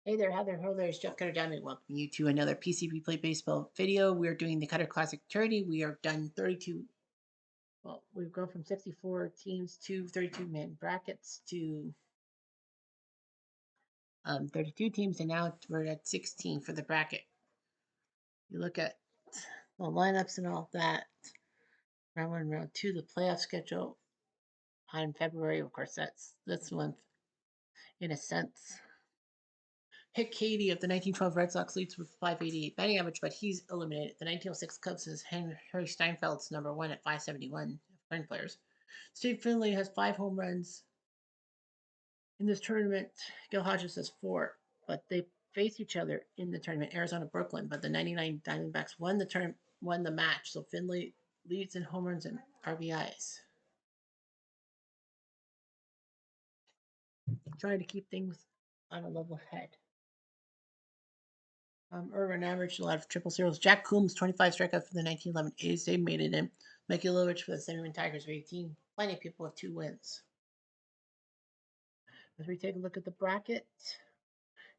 Hey there, Heather. Hello there, it's Jeff Cutter Diamond. Welcome you to another PC Replay Baseball video. We're doing the Cutter Classic Tourney. We are done 32. Well, we've gone from 64 teams to 32-man brackets to 32 teams, and now we're at 16 for the bracket. You look at the lineups and all that. Round one, round two, the playoff schedule on February. Of course, that's this month in a sense. Hick Cady of the 1912 Red Sox leads with 588 batting average, but he's eliminated. The 1906 Cubs is Harry Steinfeld's number one at 571 current players. Steve Finley has 5 home runs in this tournament. Gil Hodges has 4, but they face each other in the tournament. Arizona, Brooklyn, but the 99 Diamondbacks won the match. So Finley leads in home runs and RBIs. Trying to keep things on a level head. Irvin averaged a lot of triple zeros. Jack Coombs, 25 strikeouts for the 1911 A's. They made it in. Mickey Lovich for the 71 Tigers with 18. Plenty of people with 2 wins. As we take a look at the bracket,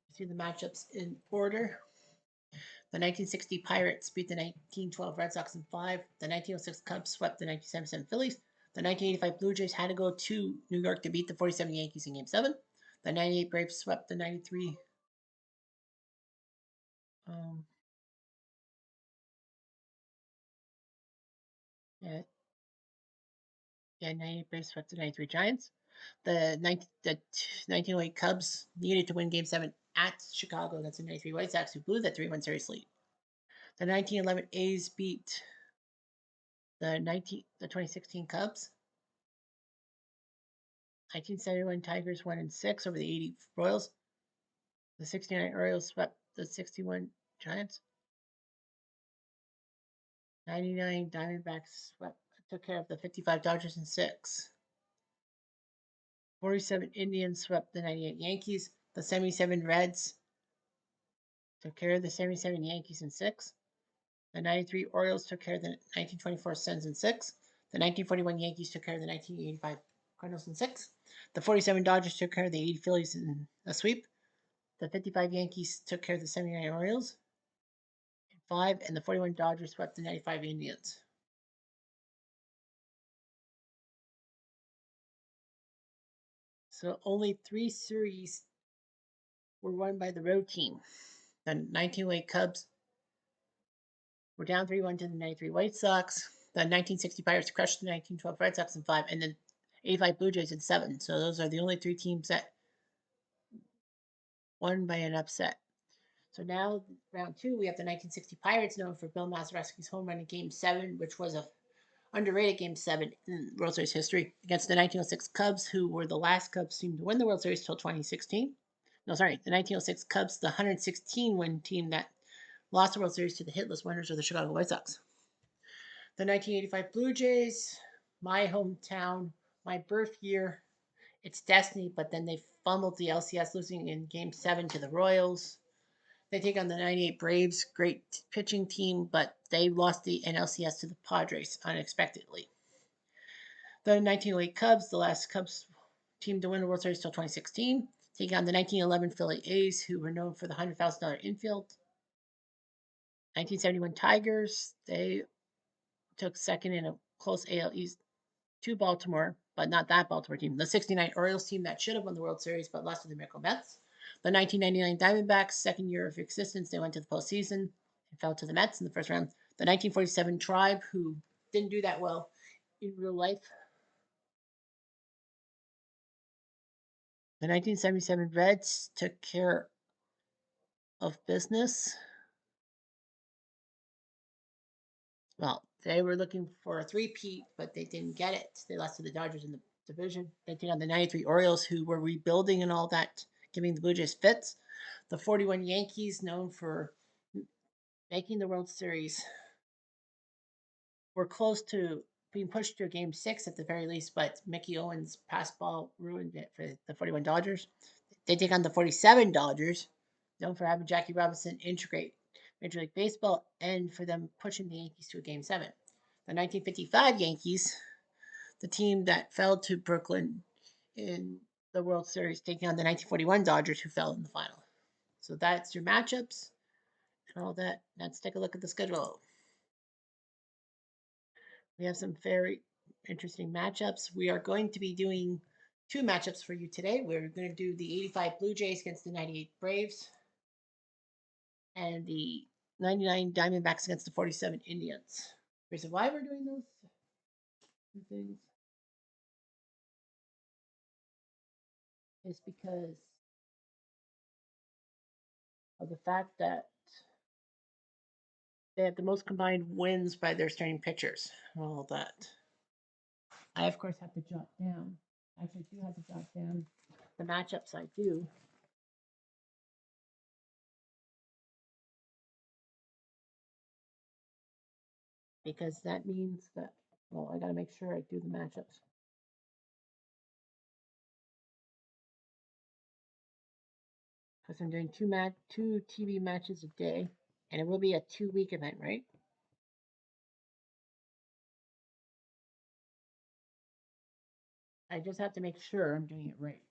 you see the matchups in order. The 1960 Pirates beat the 1912 Red Sox in 5. The 1906 Cubs swept the 1977 Phillies. The 1985 Blue Jays had to go to New York to beat the 47 Yankees in Game 7. The 98 Braves swept the 93 yeah, 98 Braves swept the 93 Giants. The 1908 Cubs needed to win Game 7 at Chicago against the 93 White Sox, who blew that 3-1 series lead. The 1911 A's beat the 2016 Cubs. 1971 Tigers won in 6 over the 80 Royals. The 69 Orioles swept the 61 Giants. 99 Diamondbacks took care of the 55 Dodgers in 6. 47 Indians swept the 98 Yankees. The 77 Reds took care of the 77 Yankees in 6. The 93 Orioles took care of the 1924 Sens in 6. The 1941 Yankees took care of the 1985 Cardinals in 6. The 47 Dodgers took care of the 80 Phillies in a sweep. The 55 Yankees took care of the 79 Orioles in 5. And the 41 Dodgers swept the 95 Indians. So only 3 series were won by the road team. The 1908 Cubs were down 3-1 to the 93 White Sox. The 1960 Pirates crushed the 1912 Red Sox in 5, and then 85 Blue Jays in 7. So those are the only 3 teams that won by an upset. So now, round 2, we have the 1960 Pirates, known for Bill Mazeroski's home run in Game 7, which was a underrated Game 7 in World Series history, against the 1906 Cubs, who were the last Cubs team to win the World Series till 2016. No, sorry, the 1906 Cubs, the 116-win team that lost the World Series to the hitless winners of the Chicago White Sox. The 1985 Blue Jays, my hometown, my birth year, it's destiny, but then they fumbled the LCS, losing in Game 7 to the Royals. They take on the 98 Braves, great pitching team, but they lost the NLCS to the Padres unexpectedly. The 1908 Cubs, the last Cubs team to win the World Series till 2016, take on the 1911 Philly A's, who were known for the $100,000 infield. 1971 Tigers, they took second in a close AL East to Baltimore, but not that Baltimore team. The 69 Orioles team that should have won the World Series, but lost to the Miracle Mets. The 1999 Diamondbacks, second year of existence, they went to the postseason and fell to the Mets in the first round. The 1947 Tribe, who didn't do that well in real life. The 1977 Reds took care of business. Well, they were looking for a three-peat, but they didn't get it. They lost to the Dodgers in the division. They took on the 93 Orioles, who were rebuilding and all that, giving the Blue Jays fits. The 41 Yankees, known for making the World Series, were close to being pushed to a Game 6 at the very least, but Mickey Owens' pass ball ruined it for the 41 Dodgers. They take on the 47 Dodgers, known for having Jackie Robinson integrate Major League Baseball and for them pushing the Yankees to a Game 7. The 1955 Yankees, the team that fell to Brooklyn in the World Series, taking on the 1941 Dodgers, who fell in the final. So that's your matchups and all that. Let's take a look at the schedule. We have some very interesting matchups. We are going to be doing 2 matchups for you today. We're going to do the 85 Blue Jays against the 98 Braves and the 99 Diamondbacks against the 47 Indians. The reason why we're doing those 2 things is because of the fact that they have the most combined wins by their starting pitchers and all of that. I, of course, have to jot down. I actually do have to jot down the matchups I do. Because that means that, well, I got to make sure I do the matchups. Because I'm doing 2 TV matches a day, and it will be a 2-week event, right? I just have to make sure I'm doing it right.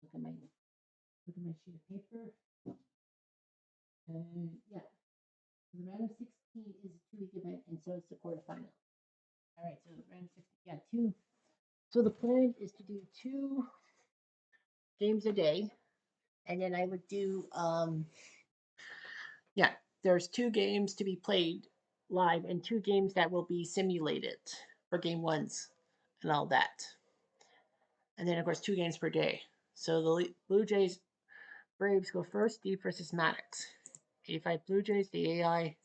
Look at my sheet of paper. And yeah, the round of 16 is a 2-week event, and so is the quarterfinal. All right, so the round of 16, yeah, 2. So the plan is to do 2 games a day, and then I would do yeah, there's 2 games to be played live and 2 games that will be simulated for game 1s and all that. And then of course 2 games per day. So the Blue Jays Braves go first, Deep versus Maddox. 85 Blue Jays, the AI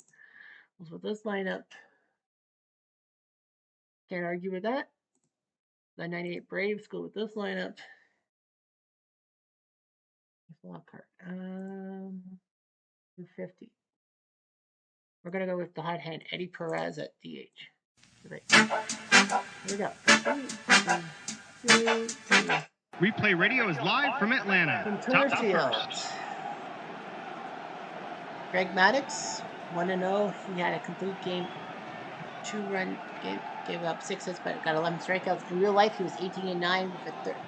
was with this lineup. Can't argue with that. The 98 Braves go with this lineup. Wild card. 250. We're gonna go with the hot hand Eddie Perez at DH. Right. Here we go. 3, 2, 2. Replay Radio is live from Atlanta. From Tourney Field. Greg Maddox, 1-0. He had a complete game, 2-run game, gave up 6 hits, but got 11 strikeouts. In real life, he was 18-9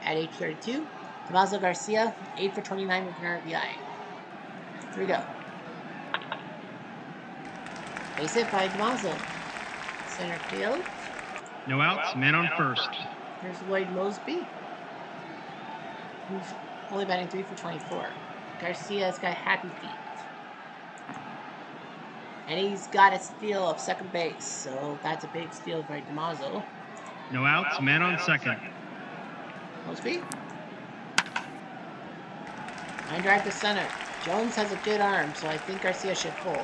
at age 32. Damaso Garcia, 8 for 29 with an RBI. Here we go. Base hit by Damaso. Center field. No outs, man on first. Here's Lloyd Mosby, who's only batting 3 for 24. Garcia's got happy feet. And he's got a steal of second base, so that's a big steal by Damaso. No outs, man on second. Mosby. Line drive to center. Jones has a good arm, so I think Garcia should hold.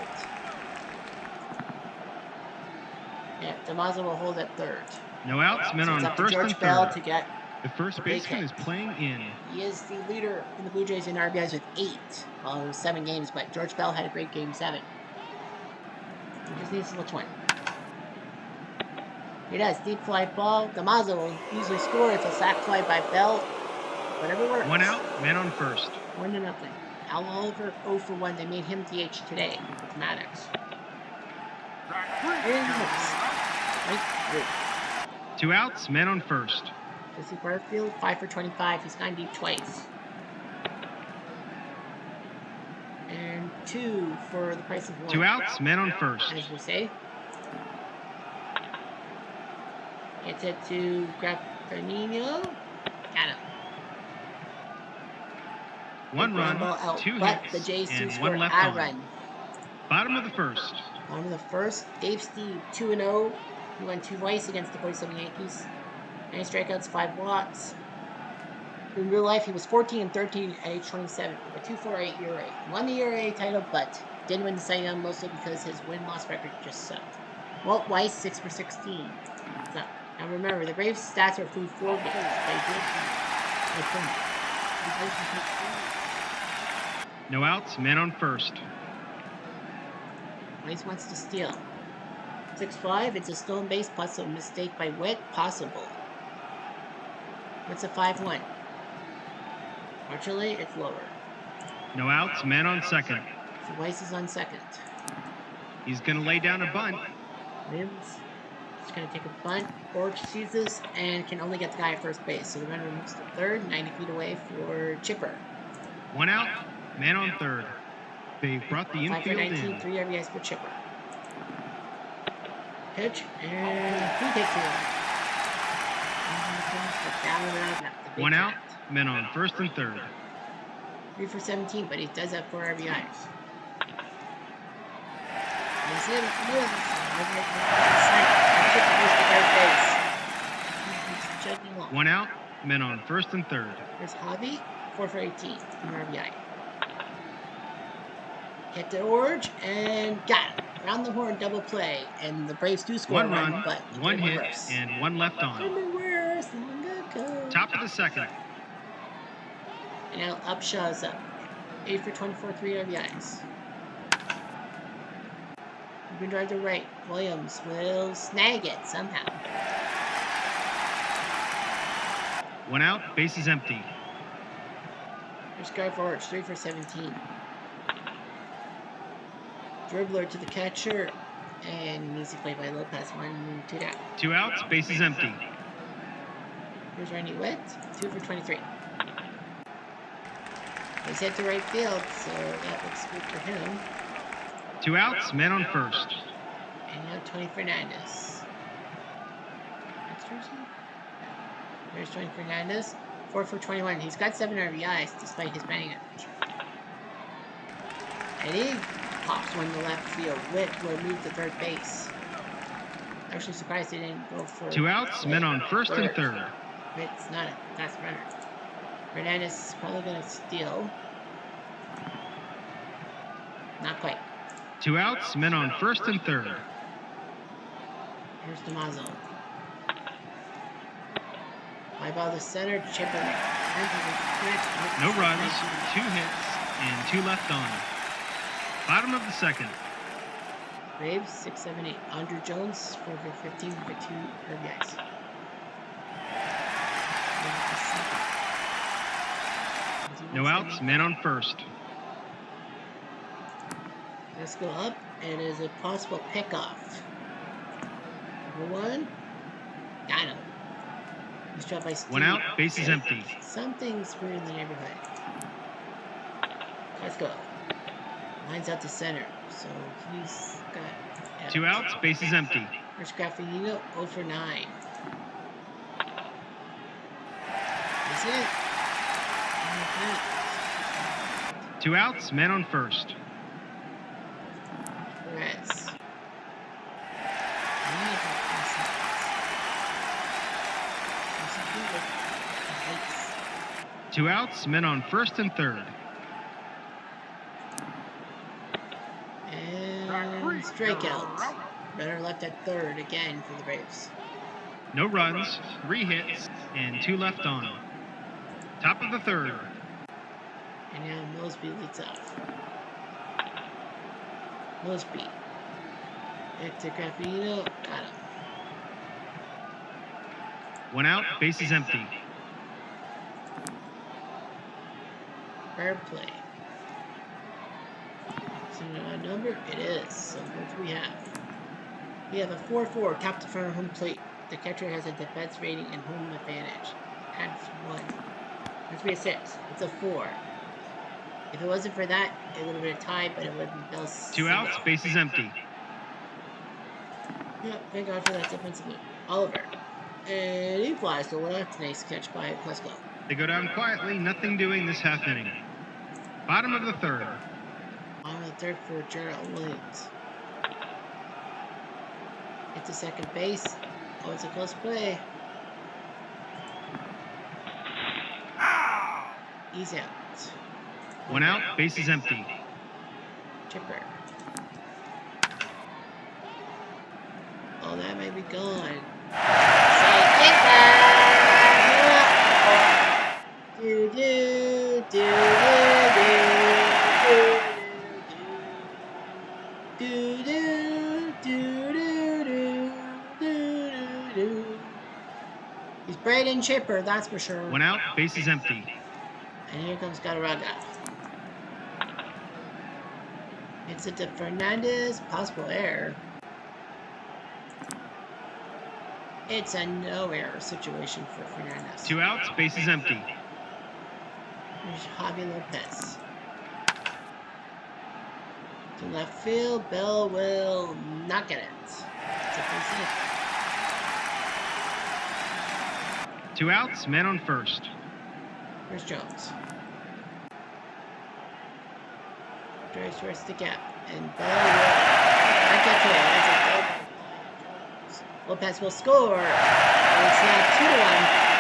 Yeah, Damaso will hold at third. No outs, men on first and George Bell third. to get The first baseman is playing in. He is the leader in the Blue Jays in RBIs with 8. Well, it was 7 games, but George Bell had a great game 7. He just needs which one. He does. Deep fly ball. Damaso will usually score. It's a sac fly by Bell. Whatever works. 1 out, man on first. 1-0. Al Oliver 0 for 1. They made him DH today with Maddox. 2 outs, man on first. Jesse Barfield, 5 for 25. He's gone deep twice. And 2 for the price of 1. 2 outs, man on first. As we say. Gets it to Graffinino. Got him. 1 run, 2 but hits, the Jays and score 1 left a on. run. Bottom of the first. Bottom of the first. Dave Steve, 2-0. He won 2 twice against the 47 Yankees. 9 strikeouts, 5 walks. In real life, he was 14-13 at age 27 with a 2.48 ERA. He won the ERA title, but didn't win the Cy Young mostly because his win-loss record just sucked. Walt Weiss, 6 for 16. So, now remember, the Braves' stats are through 4 games. No outs, man on first. Weiss wants to steal. 6-5, it's a stolen base plus a mistake by Witt, possible. What's a 5-1? Fortunately, it's lower. No outs, man on second. So Weiss is on second. He's going to lay down a bunt. Williams is going to take a bunt. Borch sees this and can only get the guy at first base. So the runner moves to third, 90 feet away for Chipper. One out, man on third. They brought the 5 for infield 19, in. 3 RBIs for Chipper. Pitch, and he takes it. One out, men on first and third. 3 for 17, but he does have 4 RBIs. Is it? One out, men on first and third. There's Javi, 4 for 18, an RBI. Hit the orange and got it. Round the horn, double play, and the Braves do score One run, but one hit, and one left on. Worse, long ago. Top of the second. And now Upshaw's up. 8 for 24, 3 RBIs. You can drive to right. Williams will snag it somehow. One out, bases empty. There's Guy Forge, 3 for 17. Dribbler to the catcher, and easy play by Lopez. 1, 2 down. 2 outs, bases empty. Here's Randy Witt, 2 for 23. He's hit to right field, so that looks good for him. 2 outs, man on first. And now Tony Fernandez. Next person? There's Tony Fernandez, 4 for 21. He's got 7 RBIs despite his batting average. And he pops one to left field. Witt will move to third base. Actually surprised they didn't go for 2 outs, men on first and third. Witt's not a fast runner. Fernandez is probably going to steal. Not quite. 2 outs, men on first and third. Here's Damaso. Fly ball to center, Chipper. No runs, 2 hits, and 2 left on. Bottom of the second. Braves, 6, 7, 8. Andrew Jones, 4 for 15 for 2 RBIs. No outs, man on first. Let's go up, and is a possible pickoff. Number 1. Got him. He's dropped by Steve. 1 out, bases empty. Something's weird in the neighborhood. Let's go. Lines out to center, so he's got... Yeah, 2 outs, bases empty. There's Graffinino, 0 for 9. That's it. 2 outs, man on first. Perez. 2 outs, men on first and third. And strikeout. Runner left at third again for the Braves. No runs, 3 hits, and 2 left on. Top of the third. And now Mosby leads off. Mosby. Back to Graffinino. Got him. 1 out, bases empty. Fair play. So a number? It is. So what do we have? We have a 4-4 top to front home plate. The catcher has a defense rating and home advantage. Adds 1. Must be a 6. It's a 4. If it wasn't for that, it would have been a tie, but it would have been 2 outs, bases empty. Yep, thank God for that defensive move. Oliver. And he flies to left. Nice catch by Klesko. They go down quietly, nothing doing this half inning. Bottom of the third. On the third for Gerald Williams. It's a second base. Oh, it's a close play. He's out. 1 out, bases empty. Chipper. Oh, that may be gone. Say goodbye. Do do do do do do do do do do. He's Braden Chipper, that's for sure. 1 out, bases empty. And here comes Galarraga. It's a to Fernandez, possible error. It's a no error situation for Fernandez. 2 outs, bases empty. Here's Javi Lopez. To left field, Bell will not get it. It's a base hit. 2 outs, men on first. Here's Jones. Drives towards the gap, and Bell will not get to it. That's a double by Jones. Lopez will score. And it's now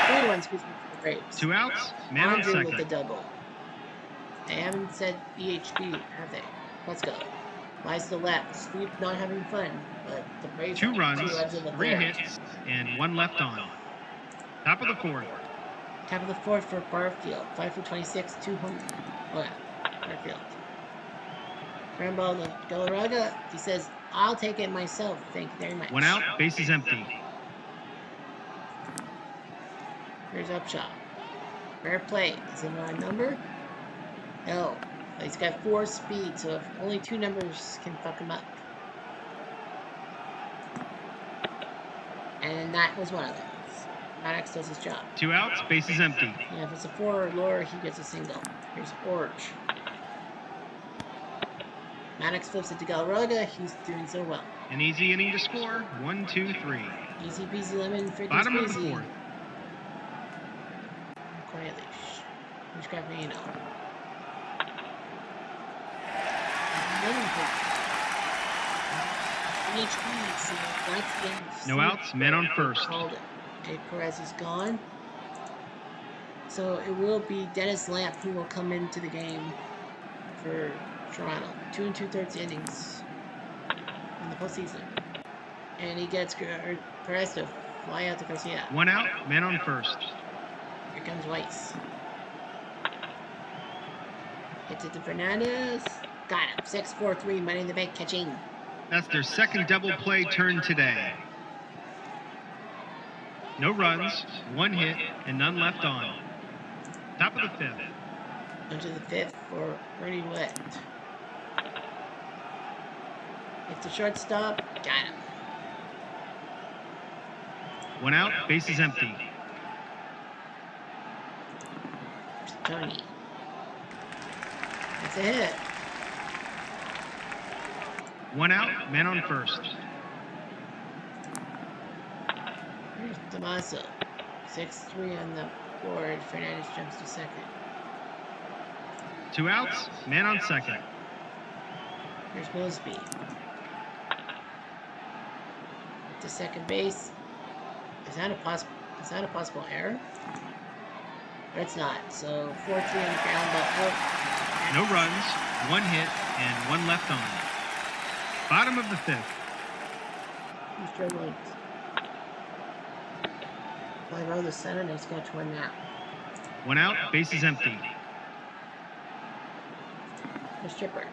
2-1, 3-1, excuse me, for the Braves. 2 outs, man on Andre second. with the double. They haven't said EHB, have they? Let's go. Flies to the left. Steve not having fun, but the Braves 2 have runs, 2 runs in the 3 third. hits, and 1 left on. Top of the fourth. Top of the fourth for Barfield. 5 for 26, 2 home. Oh yeah, Barfield. Ground ball to Galarraga. He says, "I'll take it myself. Thank you very much." 1 out, bases empty. Here's Upshaw. Fair play. Is it an odd number? No. He's got 4 speed, so if only 2 numbers can fuck him up. And that was one of them. Maddox does his job. 2 outs, bases empty. Yeah, if it's a 4 or lower, he gets a single. Here's Orch. Maddox flips it to Galarraga. He's doing so well. An easy inning to score. 1, 2, 3. Easy peasy lemon freaking Bottom of the squeezy. fourth. Quiet leash. Who's Gabriano? No outs, men on first. Called it. Okay, Perez is gone. So it will be Dennis Lamp who will come into the game for Toronto. 2 2/3 innings in the postseason. And he gets Perez to fly out to Garcia. 1 out, men on first. Here comes Weiss. Hits it to Fernandez. Got him. 6-4-3, money in the bank catching. That's their second double play turn today. No runs, 1 hit, and none left on. Top of the fifth. Into the fifth for Ernie Witt. It's the shortstop. Got him. 1 out, bases empty. There's Tourney. That's a hit. 1 out, man on first. Here's Tommaso. 6-3 on the board. Fernandez jumps to second. 2 outs, man on second. Here's Mosby. To second base. Is that a possible error? But it's not. So 4-3 on the ground ball. Oh. No runs, 1 hit, and 1 left on. Bottom of the fifth. He's struggling. Fly row the center, and he's got one now. 1 out, bases empty. Here's Chipper.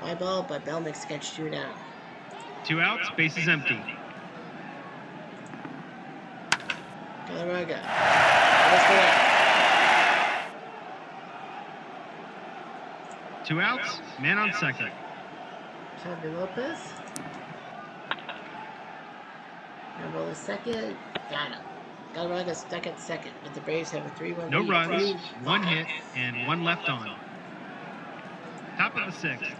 Fly ball, but Bell makes the catch 2 down. 2 outs, bases empty. Galarraga. Let's go up. 2 outs, man on second. Javi Lopez. Rambo is second. Got him. Galarraga stuck at second, but the Braves have a 3-1 No lead. runs, 1 hit, and 1 left on. Top of the sixth.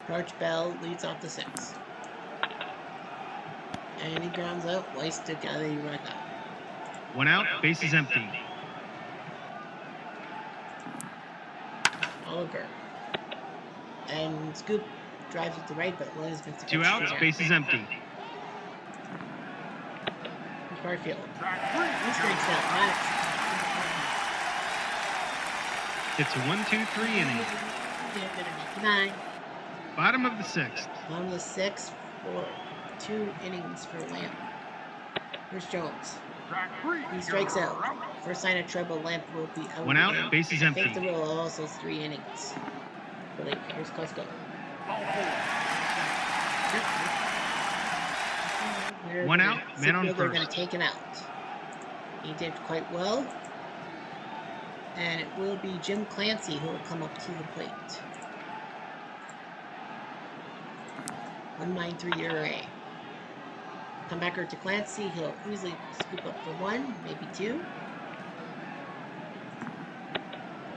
Arch Bell leads off the 6th. And he grounds out. Weiss to Galarraga. 1 out, bases empty. Oliver. And Scoop drives it to right, but Williams makes the catch. 2 outs, bases empty. Here's Barfield. He strikes out. Maddox. It's a 1-2-3 inning. Nine. Bottom of the sixth. On the 6th for 2 innings for Lamp. Here's Jones. He strikes out. First sign of trouble, Lamp will be out. 1 out, bases empty. Take the rule, also 3 innings. But here's Costco. 1 out, man on They're going to first. take him out. He did quite well. And it will be Jim Clancy who will come up to the plate. 1.93 ERA. Comebacker to Clancy. He'll easily scoop up for 1, maybe 2.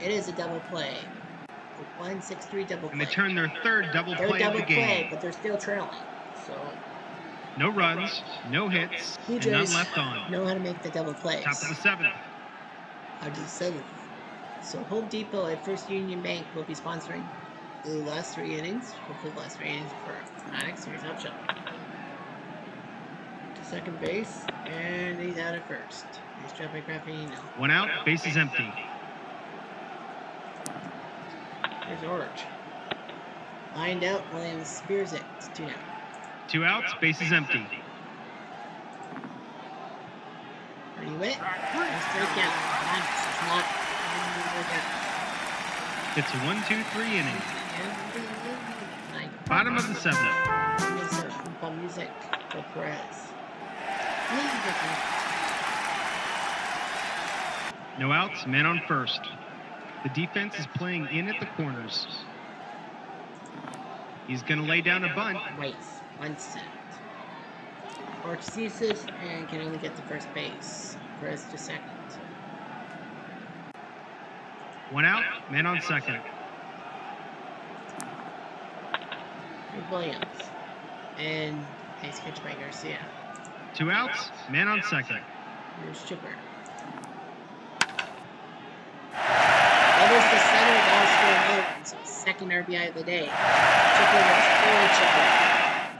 It is a double play. A 1-6-3 double play. And they turn their third double play of the game. Play, but they're still trailing. So no runs, no hits, and none left on. Know how to make the double plays. Top of the 7th. Out of the 7th. So Home Depot at First Union Bank will be sponsoring the last 3 innings. Hopefully the last 3 innings for Maddox. Here's Upshot. To second base, and he's out at first. He's dropped by Graffino. 1 out, base is empty. Here's Orange. Lined out, Williams spears it. It's 2 down. 2 outs, base is empty. Pretty wet. Strike out. It's not. It's a 1-2-3 inning. Bottom of the 7th. Music for Perez. No outs, man on first. The defense is playing in at the corners. He's going to lay down a bunt. Wait, 1 set. Orch ceases and can only get to first base. Perez to second. 1 out, man on second. Here's Williams. And nice catch by Garcia. 2 outs, man on second. Here's Chipper. That was the center that was for a second RBI of the day. Chipper was Chipper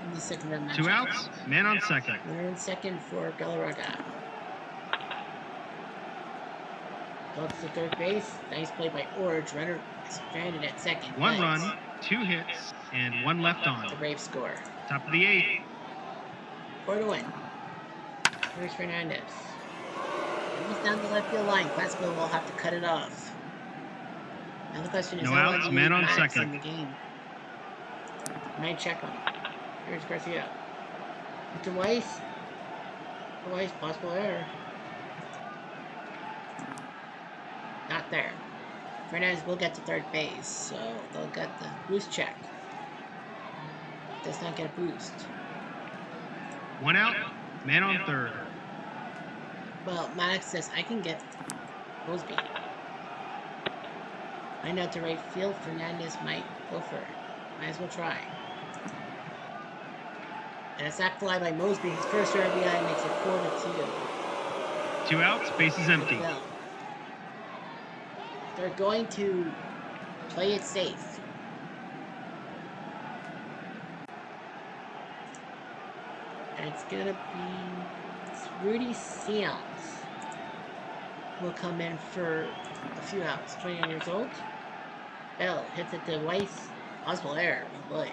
in the second run match. 2 outs, man on second. Runner in second for Galarraga. Goes to third base. Nice play by Orge. Runner is stranded at second. 1 run, 2 hits, and 1 left on. The Braves score. Top of the 8th. 4-1. Here's Fernandez. Almost down the left field line. Glasgow will have to cut it off. Now the question is, no how outs, man on second. In the game? Might check on. Here's Garcia. To Weiss. Weiss, possible error. Not there. Fernandez will get to third base, so they'll get the boost check. Does not get a boost. 1 out, man on third. Well, Maddox says, I can get Mosby. Line out to right field. Fernandez might go for it. Might as well try. And a sac fly by Mosby. His first RBI makes it 4-2. 2 outs, base is empty. They're going to play it safe. And it's going to be Rudy Seance will come in for a few outs. 29 years old. Bell hits it to Weiss. Possible error. Oh boy.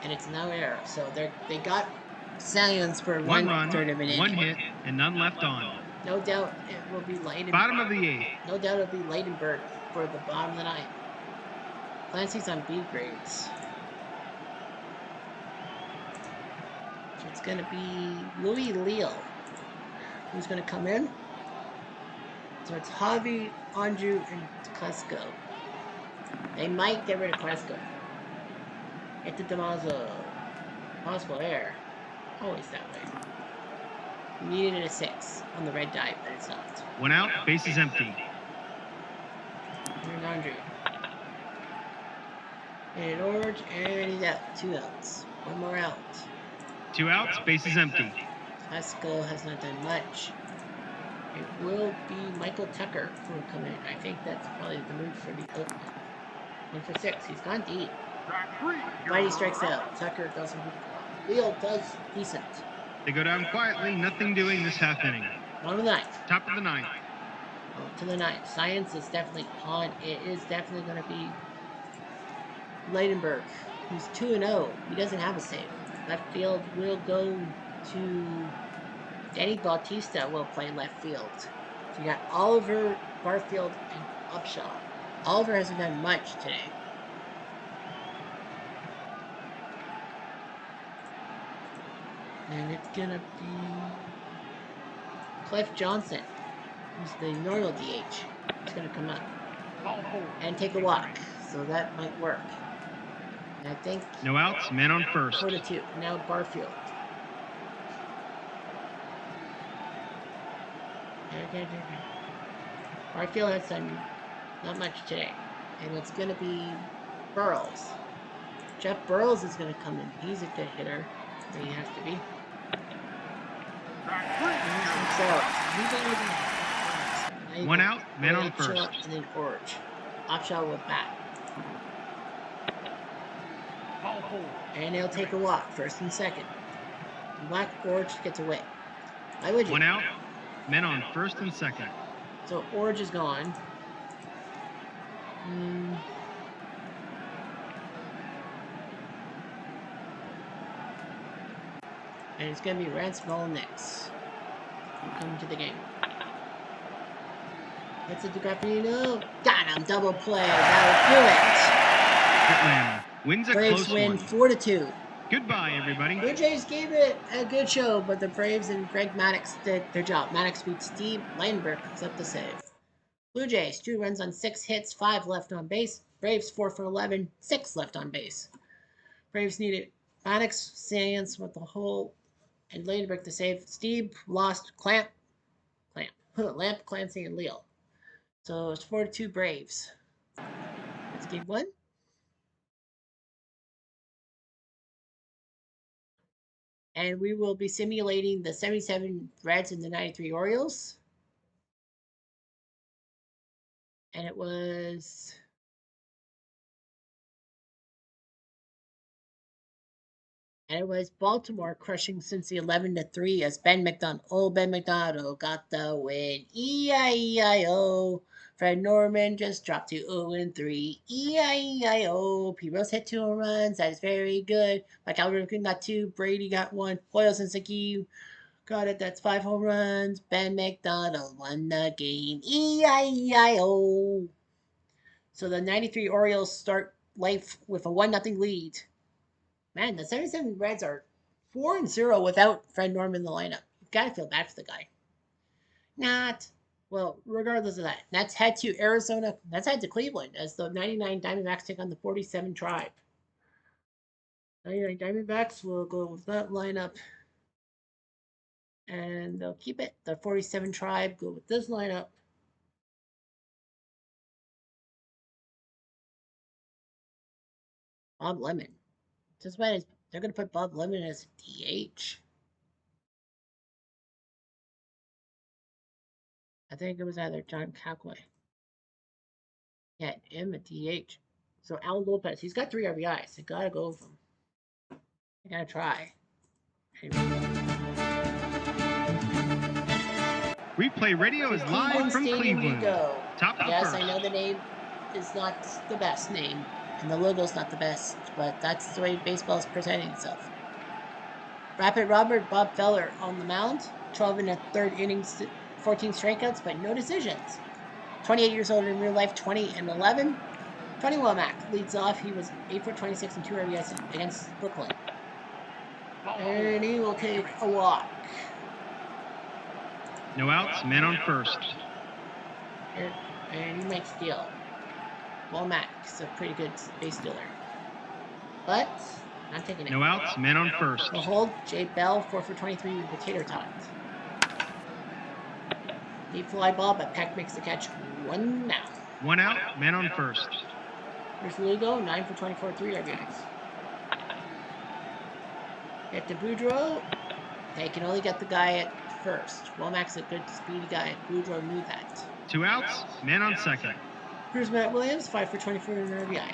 And it's no error. So they got Salians for 1 run, third of an inning. 1 hit, and none left on. No doubt it will be Leidenberg. Bottom of the 8th. No doubt it'll be Leidenberg for the bottom of the 9th. Clancy's on B grades. So it's going to be Louis Leal who's going to come in. So it's Javi, Andrew, and Klesko. They might get rid of Klesko. Hit to Damaso. Possible error. Always that way. Needed a 6 on the red die, but it's not. 1 out, base is empty. Here's Andrew. And Orange, and he's out. 2 outs. 1 more out. 2 outs, base is empty. Pasco has not done much. It will be Michael Tucker who will come in. I think that's probably the move for the opening. 1 for 6. He's gone deep. Mighty strikes out. Tucker doesn't move. Leo does decent. They go down quietly, nothing doing this half inning. On the 9th. Top of the 9th. To the 9th. Science is definitely on. It is definitely going to be Leidenberg, who's 2-0. He doesn't have a save. Left field will go to Danny Bautista will play left field. So you got Oliver, Barfield, and Upshaw. Oliver hasn't done much today. And it's going to be Cliff Johnson, who's the normal DH. He's going to come up and take a walk. So that might work. I think No outs, men on first. 4-2. Now Barfield. Okay. Barfield has done not much today. And it's going to be Burrows. Jeff Burrows is going to come in. He's a good hitter. He has to be. One out, men on first. And then Orange. Opshot with bat. And they'll take a walk, first and second. Black Orange gets away. Why would you? One out, men on first and second. So Orange is gone. And it's going to be Rance Mulliniks coming to the game. That's a DiGrappino. Got him. Double play. That'll do it. Atlanta wins a Braves close win one. 4-2. Goodbye, everybody. Blue Jays gave it a good show, but the Braves and Greg Maddux did their job. Maddux beat Steve Leinberg, picks up the save. Blue Jays, 2 runs on 6 hits, 5 left on base. Braves 4 for 11, 6 left on base. Braves needed Maddux, Sands with the hole, and Leinberg to save. Steve lost Lamp, Clancy, and Leal. So it's 4-2 Braves. That's game 1. And we will be simulating the 77 Reds and the 93 Orioles. And it was Baltimore crushing Cincy 11-3 as Ben McDonald got the win. E-I-E-I-O. Fred Norman just dropped to 0-3. E-I-E-I-O. P. Rose hit 2 home runs. That is very good. Mike Alderkin got 2. Brady got 1. Hoyles and Saki got it. That's 5 home runs. Ben McDonald won the game. E-I-E-I-O. So the 93 Orioles start life with a 1-0 lead. Man, the 77 Reds are 4-0 without Fred Norman in the lineup. You've got to feel bad for the guy. Well, regardless of that, let's head to Arizona. Let's head to Cleveland as the 99 Diamondbacks take on the 47 Tribe. 99 Diamondbacks will go with that lineup. And they'll keep it. The 47 Tribe go with this lineup. Bob Lemon. Just bad they're going to put Bob Lemon as DH. I think it was either John Cackway. Yeah, him at DH. So Al Lopez, he's got 3 RBIs. I gotta go with him. I gotta try. Replay Radio is live from Cleveland. Top yes, first. I know the name is not the best name, and the logo's not the best, but that's the way baseball is presenting itself. Rapid Robert Bob Feller on the mound, 12 in the 3rd innings, 14 strikeouts, but no decisions. 28 years old in real life, 20-11. Tony Womack leads off. He was 8 for 26 and 2 RBIs against Brooklyn. And he will take a walk. No outs, men on first. And he might steal. Womack is a pretty good base stealer. But not taking it. No outs, men on first. The hold, Jay Bell, 4 for 23 with the tater tots. Deep fly ball, but Peck makes the catch. 1 out. 1 out, men on first. Here's Lugo, 9 for 24, 3 RBIs. Get to Boudreaux. They can only get the guy at first. Womack's a good speedy guy. Boudreaux knew that. 2 outs, men on second. Here's Matt Williams, 5 for 24 and an RBI.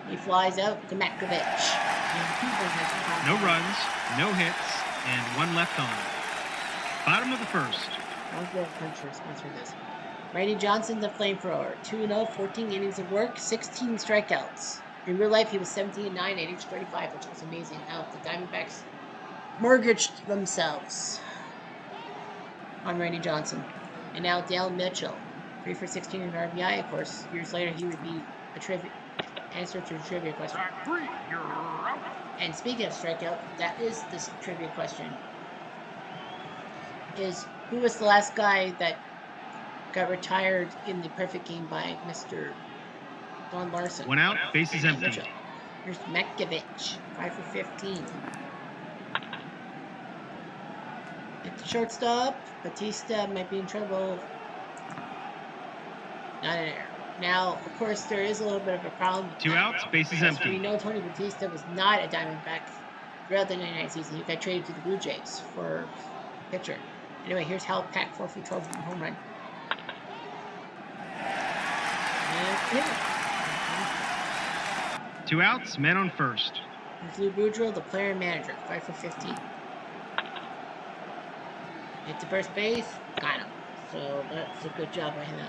He flies out to Matkovich. No runs, no hits, and 1 left on. Bottom of the first. I'll go sponsor this. Randy Johnson, the flamethrower. 2-0, 14 innings of work, 16 strikeouts. In real life, he was 17-9 at age 35, which was amazing how the Diamondbacks mortgaged themselves on Randy Johnson. And now Dale Mitchell, 3 for 16 in RBI. Of course, years later, he would be a answer to a trivia question. And speaking of strikeout, that is this trivia question. Is who was the last guy that got retired in the perfect game by Mr. Don Larson. 1 out, bases empty. Mitchell. Here's Mekovich, 5 for 15. At the shortstop, Batista might be in trouble. Not an error. Now, of course, there is a little bit of a problem. 2 outs, bases As empty. we know, Tony Batista was not a Diamondback throughout the 99 season. He got traded to the Blue Jays for pitcher. Anyway, here's Hal Peck, 4 for 12 with a home run. And hit it. 2 outs, men on first. Here's Lou Boudreau, the player and manager, 5 for 15. Hit to first base, got him. So that's a good job by him.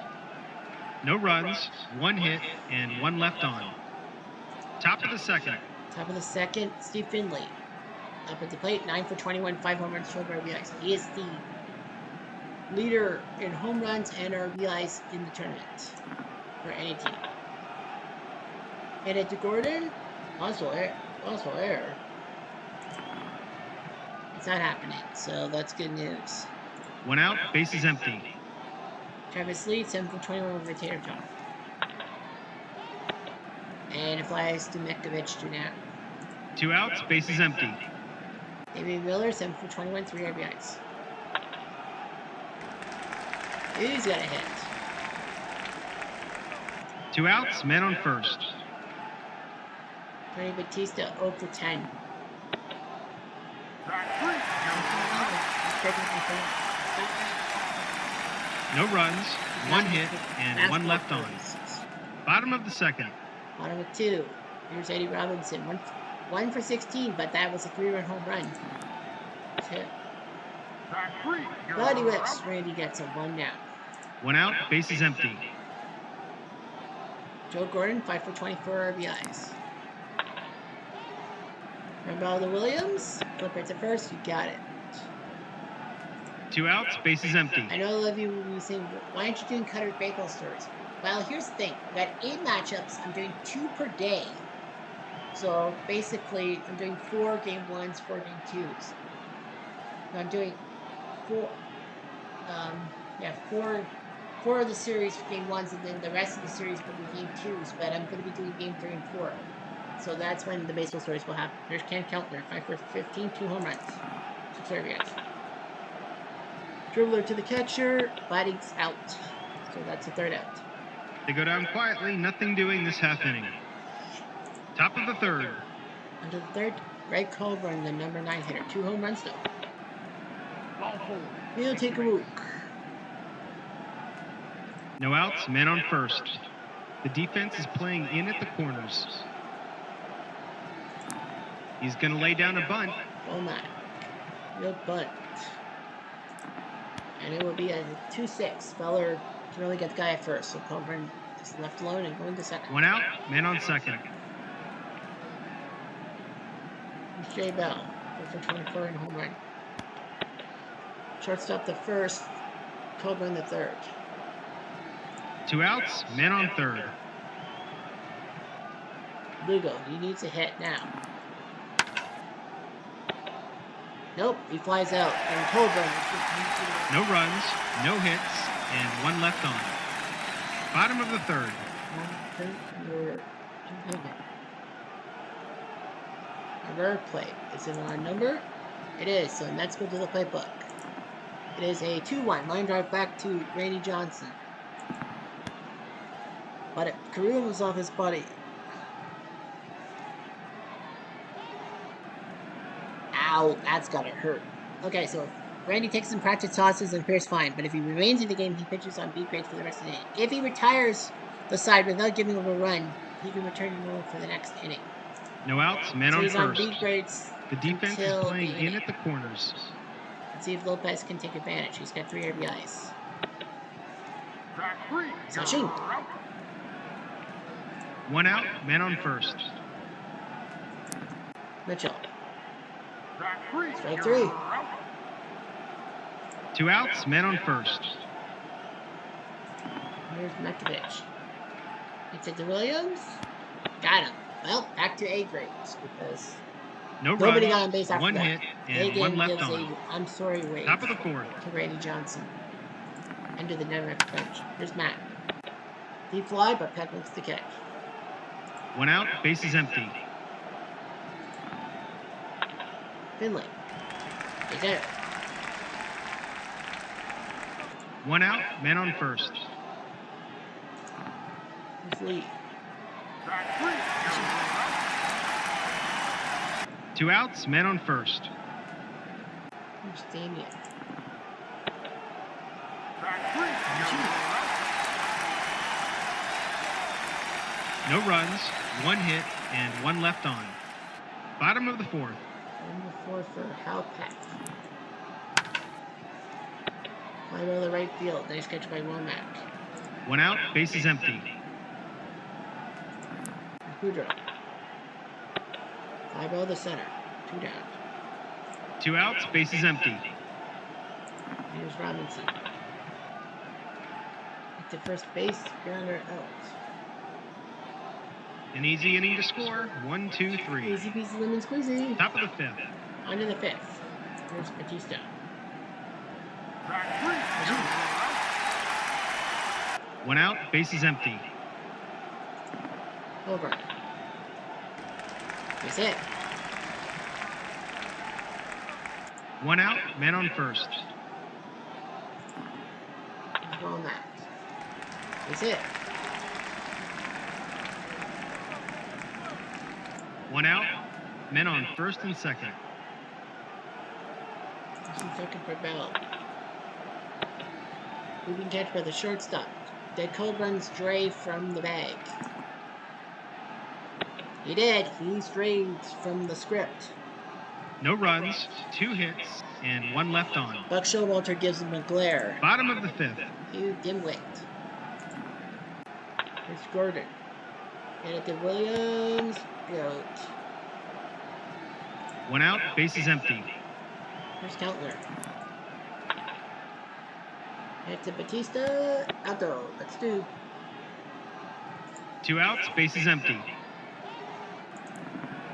No runs, 1 hit, and 1 left on. Top of the second. Top of the second, Steve Finley. Up at the plate, 9 for 21, 5 home runs, 12 RBIs. He is the leader in home runs and RBIs in the tournament for any team. Headed to Gordon, also error. It's not happening, so that's good news. 1 out, bases empty. Travis Lee, 7 for 21 with a Tater Tot. And it flies to Mekovich to now. 2 outs, bases empty. David Miller, 7 for 21, 3 RBIs. He's got a hit. 2 outs, men on first. Tony Batista, 0 for 10. No runs, 1 hit, and 1 left on. Bottom of the second. Bottom of 2. Here's Eddie Robinson, 1 for 16, but that was a 3-run home run. But he whips. Randy gets a 1 down. 1 out, bases empty. Joe Gordon, 5 for 24 RBIs. Ronaldo Williams, flip it to first, you got it. 2 outs, bases empty. I know a lot of you will be saying, why aren't you doing Cutter baseball stories? Well, here's the thing. I've got 8 matchups. I'm doing 2 per day. So basically, I'm doing 4 game 1s, 4 game 2s. I'm doing 4 of the series for game 1s, and then the rest of the series will be game 2s. But I'm going to be doing game 3 and 4. So that's when the baseball stories will happen. There's Ken Keltner, 5 for 15, 2 home runs, 6 RBIs. Dribbler to the catcher, Vladdy's out. So that's the 3rd out. They go down quietly, nothing doing this half inning. Top of the 3rd. Under the 3rd, Greg Colburn, the number 9 hitter. 2 home runs though. He'll take a look. No outs, men on first. The defense is playing in at the corners. He's going to lay down a bunt. Oh my. Real bunt. And it will be a 2-6. Feller can only get the guy at first, so Colburn is left alone and going to second. 1 out, man on second. Here's Jay Bell, 4 for 24 and home run. Shortstop the first, Colburn the 3rd. 2 outs, man on 3rd. Lugo, he needs a hit now. Nope, he flies out, and Colburn. No runs, no hits, and 1 left on. Bottom of the 3rd. A rare play. Is it on a number? It is, so let's go to the playbook. It is a 2-1 line drive back to Randy Johnson. But Carrillo was off his body. Ow, that's gotta hurt. Okay, so Randy takes some practice tosses and appears fine, but if he remains in the game, he pitches on beat grades for the rest of the inning. If he retires the side without giving up a run, he can return to normal for the next inning. No outs, man on he's first. On beat grades the defense is playing in at the corners. Let's see if Lopez can take advantage. He's got 3 RBIs. Sashing. 1 out, man on first. Mitchell. Strike 3. 2 outs, man on first. Here's Mekovich. It's to Williams. Got him. Well, back to A grades because nobody got on base after 1 that. hit and 1 left on. I'm sorry wave. Top of the 4th. To Randy Johnson. Under the network bench. Here's Matt. Deep fly, but Peck makes the catch. One out, bases empty. Finley. He's there. One out, men on first. He's Lee. Two outs, men on first. Here's Damian. No runs, one hit, and one left on. Bottom of the fourth. On the fourth for Halpack. Fly ball to right field. Nice catch by Womack. One out, bases empty. Boudreaux. Fly ball to center. 2 down. Two outs, bases empty. Here's Robinson. Hit to first base. Grounder out. An easy inning to score. 1, 2, 3. Easy peasy lemon squeezy. Top of the fifth. On to the fifth. Here's Batista. One out, bases empty. Over. He's hit. One out, men on first. He's Womack. He's hit. One out, men on first and second. He's in second for Bell. Leaping catch by the shortstop. Dead Cole runs Dre from the bag. He did. He strayed from the script. No runs, 2 hits, and 1 left on. Buck Showalter gives him a glare. Bottom of the fifth. You dimwit. Here's Gordon. Hit it to Williams. Goat. One out, bases empty. Here's Countler. Hit to Batista. Alto. Let's do. Two outs, bases empty.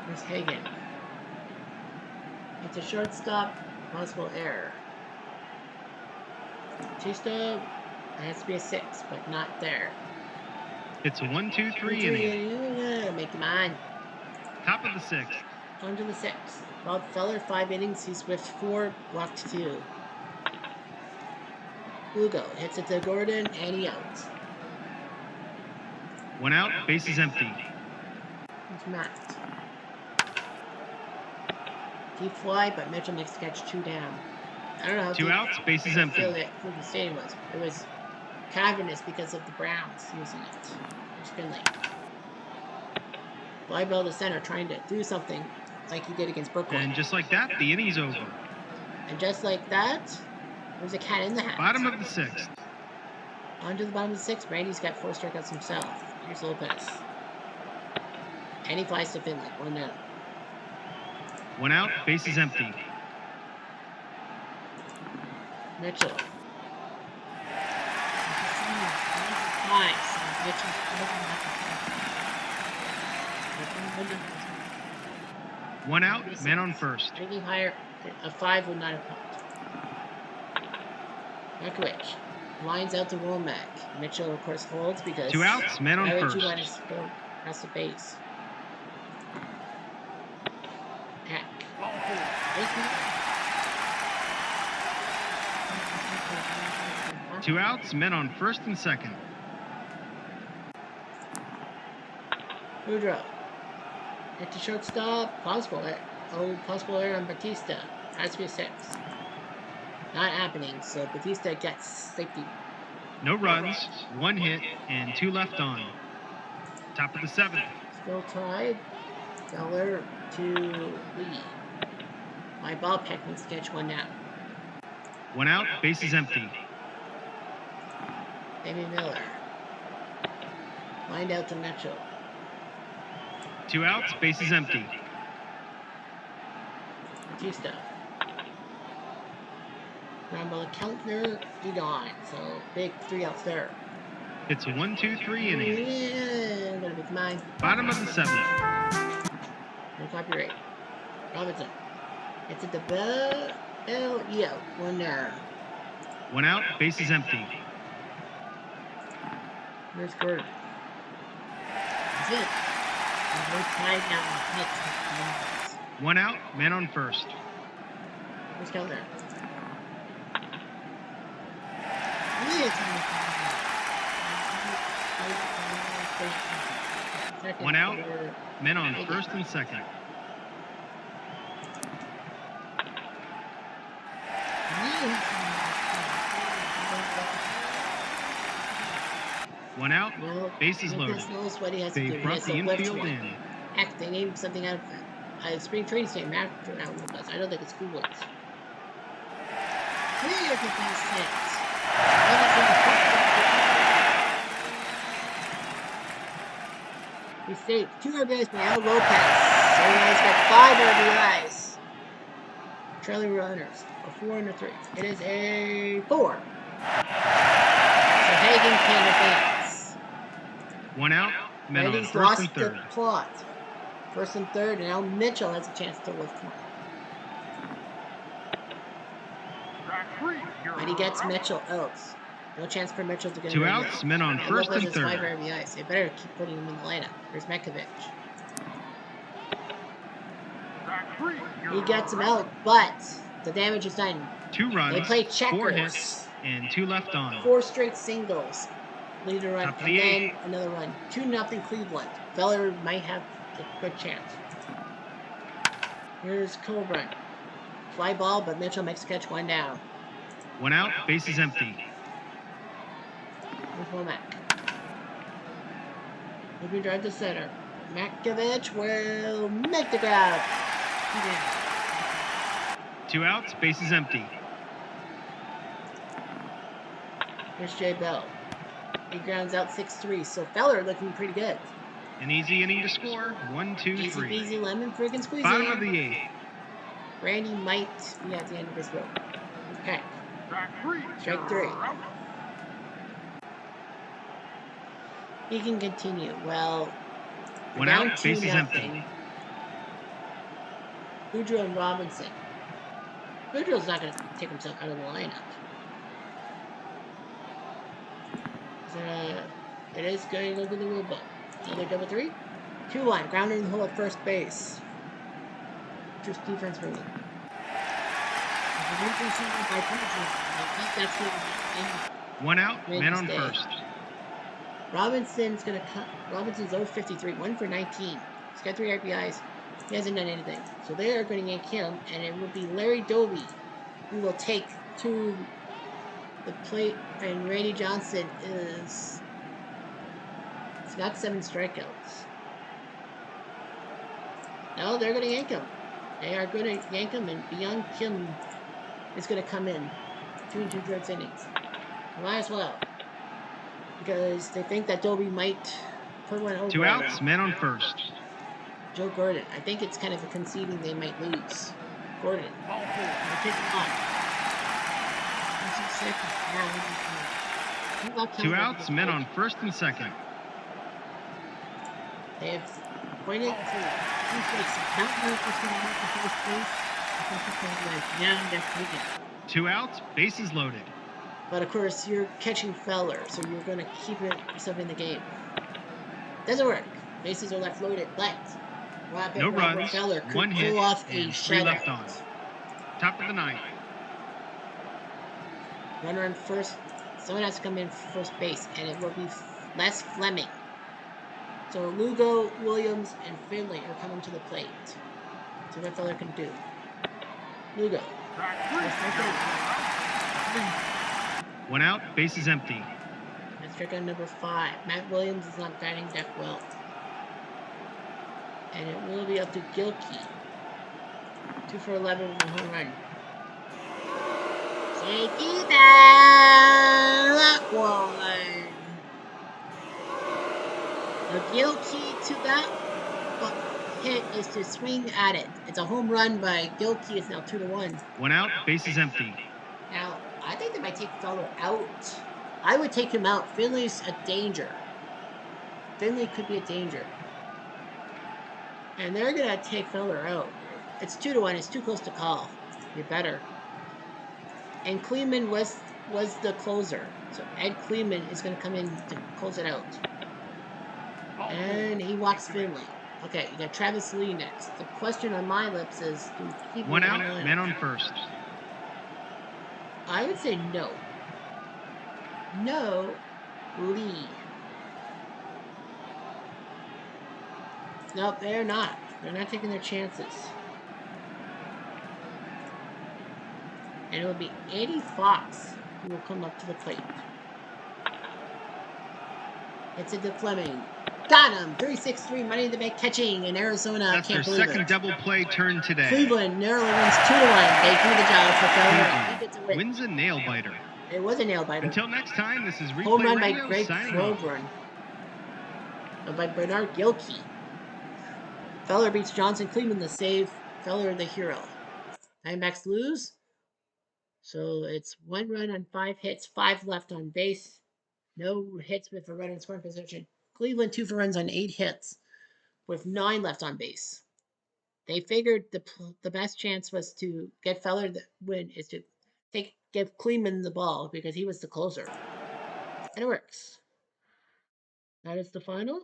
Here's Hagen. It's a shortstop. Possible error. Batista. It has to be a 6, but not there. It's a 1, 2, 3 inning. Yeah, make him mine. Top of the sixth. On to the 6th. Bob Feller, 5 innings. He's whiffed 4, walked 2. Lugo hits it to Gordon, and he out. One out, bases empty. It's Matt. Deep fly, but Mitchell makes the catch 2 down. I don't know how Two deep outs, bases empty. the stadium was. It was cavernous because of the Browns using it. There's Finley. Fly ball to center, trying to do something like he did against Brooklyn. And just like that, the inning's over. And just like that, there's a cat in the hat. Bottom of the sixth. On to the bottom of the 6th. Randy's got 4 strikeouts himself. Here's Lopez. And he flies to Finley. 1 down. One out, bases empty. Mitchell. Nice. One out, men on first. Anything higher, a 5 would not have popped. Markovich lines out to Womack. Mitchell, of course, holds because. Two outs, men on why would first. you want to go across the base? Heck. Two outs, men on first and second. Boudreaux. Hit the shortstop. Possible error. Oh, possible error on Batista. Has to be a 6. Not happening, so Batista gets safety. No runs, 1 hit, and 2 left on. Top of the seventh. Still tied. Feller to Lee. My ball peck needs to catch 1 now. One out, bases empty. Amy Miller. Lined out to Mitchell. Two outs, bases empty. Batista. Ground ball to Countner. He gone. So big 3 outs there. It's a 1, 2, 3 inning. Yeah, I'm gonna make mine. Bottom of the seventh. No copyright. Robinson. It's at the bell. Yeah, 1 down. One out, bases empty. Here's Gordon. That's it. We're tied now. Next. One out, men on first. Where's Keller? One out, men on first and second. One out, Well, bases loaded. knows what he has to They do. brought the infield in. Heck, they named something out of a spring training game after now with us. I don't think it's Cool Woods. Clear to base hit. We saved 2 RBIs by Al Lopez. So now he's got 5 RBIs. Trailing runners, a 4 and a 3. It is a 4. So Hagen can advance. One out, men on He's first lost and third. the plot. First and third, and now Mitchell has a chance to lift one. But he gets Mitchell out. No chance for Mitchell to get 2 outs, men on first and third. 5 RBIs. They better keep putting him in the lineup. There's Mekovic. He gets him out, but the damage is done. 2 runs, They play checkers. 4 hits, and 2 left on. 4 straight singles. Lead a run, Top of and the then 8th. another run. 2-0 Cleveland. Feller might have a good chance. Here's Coburn. Fly ball, but Mitchell makes the catch, 1 down. 1 out, bases empty. Here's Womack. Moving drive to center. Mekovic will make the grab. 2 outs, bases empty. Here's Jay Bell. He grounds out 6-3. So Feller looking pretty good. An easy inning to score. 1, 2, Easy 3. peasy lemon friggin' squeezy. Bottom of the 8th. Randy might be at the end of his rope. Okay. Strike 3. He can continue. Well, 1 down out, bases 2-0. empty. Boudreaux and Robinson. Boudreaux's not going to take himself out of the lineup. It is going to look at the rule book. Another double 3. 2-1. Grounder in the hole at first base. Just defense for me. That's good. 1 out, men on first. Robinson's going to cut. Robinson's 0-53. 1 for 19. He's got 3 RBIs. He hasn't done anything. So they are going to yank him, and it will be Larry Doby who will take to the plate, and Randy Johnson is. He's got 7 strikeouts. No, they're going to yank him. They are going to yank him, and Byung Kim is going to come in. 2 2/3 innings. Might as well. Because they think that Doby might put one over. 2 outs, men on first. Joe Gordon. I think it's kind of a conceding they might lose. Gordon. I'll take him on. 2 outs, men on first and second. They have pointed to first base. Not going to first base. Now they're taking. 2 outs, bases loaded. But of course, you're catching Feller, so you're going to keep yourself in the game. Doesn't work. Bases are left loaded, but No runs, Feller could 1 hit, pull off a and 3 left shutout. on. Top of the 9th. Runner on first. Someone has to come in for first base, and it will be Les Fleming. So Lugo, Williams, and Finley are coming to the plate. See what Feller can do. Lugo. 1 out, bases empty. That's strikeout number 5. Matt Williams is not guiding deck well. And it will be up to Gilkey. 2 for 11 with a home run. Safety that one. The Gilkey to that hit is to swing at it. It's a home run by Gilkey. It's now 2-1. 1 out, bases empty. Now, I think they might take Feller out. I would take him out. Finley's a danger. Finley could be a danger. And they're going to take Feller out. It's 2-1. It's too close to call. You're better. And Kleeman was the closer. So Ed Kleeman is going to come in to close it out. And he walks Finley. Okay, you got Travis Lee next. The question on my lips is, do people 1 out, wanna- men on first. I would say no. No, Lee. Nope, they're not. They're not taking their chances. And it will be Eddie Fox who will come up to the plate. It's into Fleming. Got him! 3-6-3 Money in the Bank catching in Arizona. That's their Can't believe second it. double play turn today. Cleveland narrowly wins 2-1. They do the job for Feller. He gets a win. Wins a nail biter. It was a nail biter. Until next time, this is Home Replay run by Radio Greg signing off. Probron. By Bernard Gilkey. Feller beats Johnson. Cleveland the save. Feller the hero. Diamondbacks lose. So it's 1 run on 5 hits, 5 left on base. No hits with a run in scoring position. Cleveland 2 for runs on 8 hits with 9 left on base. They figured the best chance was to get Feller the win is to give Cleveland the ball because he was the closer. And it works. That is the final.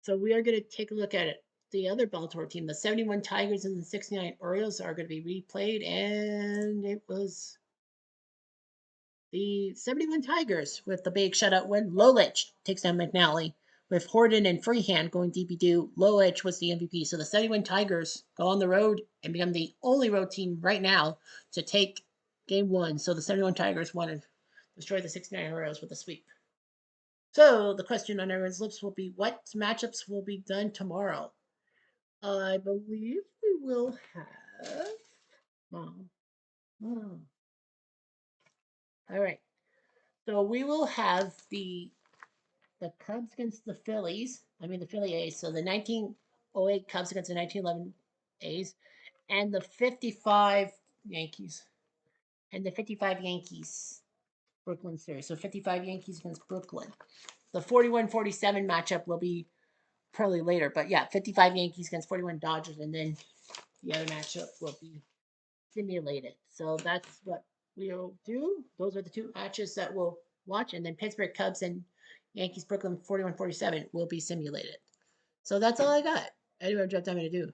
So we are going to take a look at it. The other Baltimore team, the 71 Tigers and the 69 Orioles, are going to be replayed, and it was the 71 Tigers with the big shutout win. Lolich takes down McNally with Horton and Freehand going DB2. Lolich was the MVP. So the 71 Tigers go on the road and become the only road team right now to take game 1. So the 71 Tigers want to destroy the 69 Orioles with a sweep. So the question on everyone's lips will be, what matchups will be done tomorrow? I believe we will have. All right. So we will have the Cubs against the Phillies. I mean the Philly A's. So the 1908 Cubs against the 1911 A's, and the 55 Yankees, and the 55 Yankees Brooklyn series. So 55 Yankees against Brooklyn. The 41-47 matchup will be probably later, but yeah, 55 Yankees against 41 Dodgers, and then the other matchup will be simulated. So that's what we'll do. Those are the 2 matches that we'll watch, and then Pittsburgh Cubs and Yankees Brooklyn 41-47 will be simulated. So that's all I got. Anyway, what I'm going to do.